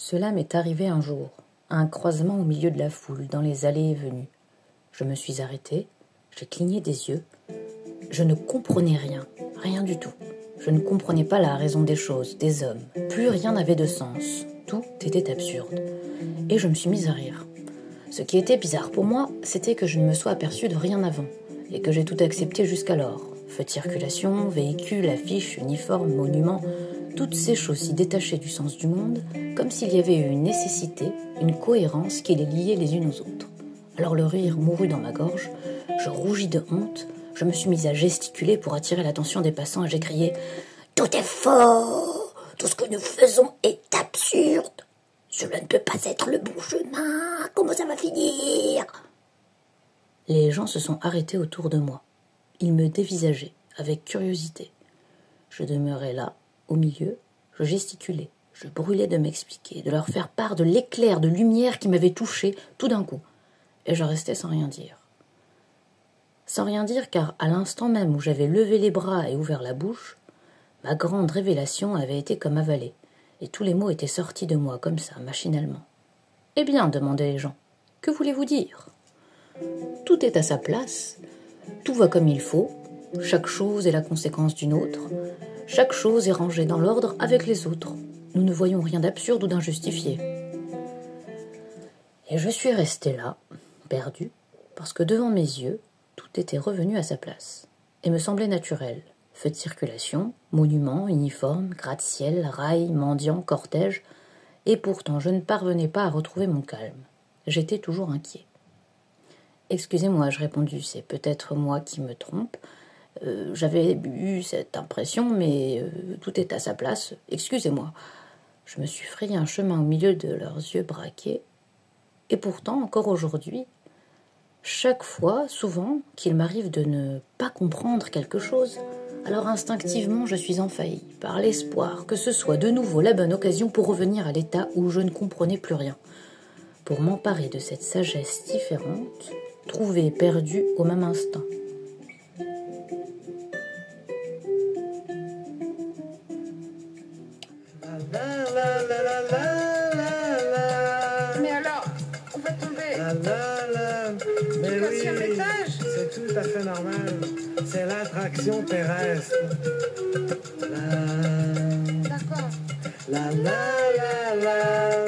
Cela m'est arrivé un jour, à un croisement au milieu de la foule, dans les allées et venues. Je me suis arrêtée, j'ai cligné des yeux. Je ne comprenais rien, rien du tout. Je ne comprenais pas la raison des choses, des hommes. Plus rien n'avait de sens. Tout était absurde. Et je me suis mise à rire. Ce qui était bizarre pour moi, c'était que je ne me sois aperçue de rien avant, et que j'ai tout accepté jusqu'alors. Feux de circulation, véhicules, affiches, uniformes, monuments, toutes ces choses si détachées du sens du monde, comme s'il y avait eu une nécessité, une cohérence qui les liait les unes aux autres. Alors le rire mourut dans ma gorge, je rougis de honte, je me suis mise à gesticuler pour attirer l'attention des passants et j'ai crié « Tout est faux! Tout ce que nous faisons est absurde! Cela ne peut pas être le bon chemin! Comment ça va finir ?» Les gens se sont arrêtés autour de moi. Ils me dévisageaient, avec curiosité. Je demeurais là, au milieu, je gesticulais, je brûlais de m'expliquer, de leur faire part de l'éclair de lumière qui m'avait touché tout d'un coup. Et je restais sans rien dire. Sans rien dire car à l'instant même où j'avais levé les bras et ouvert la bouche, ma grande révélation avait été comme avalée, et tous les mots étaient sortis de moi comme ça, machinalement. « Eh bien, demandaient les gens, que voulez-vous dire ? Tout est à sa place, tout va comme il faut, chaque chose est la conséquence d'une autre, chaque chose est rangée dans l'ordre avec les autres. Nous ne voyons rien d'absurde ou d'injustifié. » Et je suis restée là, perdue, parce que devant mes yeux, tout était revenu à sa place, et me semblait naturel. Feux de circulation, monuments, uniformes, gratte-ciel, rails, mendiants, cortège, et pourtant je ne parvenais pas à retrouver mon calme. J'étais toujours inquiet. « Excusez-moi, je répondis, c'est peut-être moi qui me trompe. J'avais eu cette impression, mais tout est à sa place. Excusez-moi. » Je me suis frayé un chemin au milieu de leurs yeux braqués, et pourtant, encore aujourd'hui, chaque fois, souvent, qu'il m'arrive de ne pas comprendre quelque chose, alors instinctivement je suis envahie par l'espoir que ce soit de nouveau la bonne occasion pour revenir à l'état où je ne comprenais plus rien, pour m'emparer de cette sagesse différente, trouvée et perdue au même instant. Mais alors, on va tomber. Mais Du oui, 4e étage. c'est tout à fait normal. C'est l'attraction terrestre. D'accord. La la la la.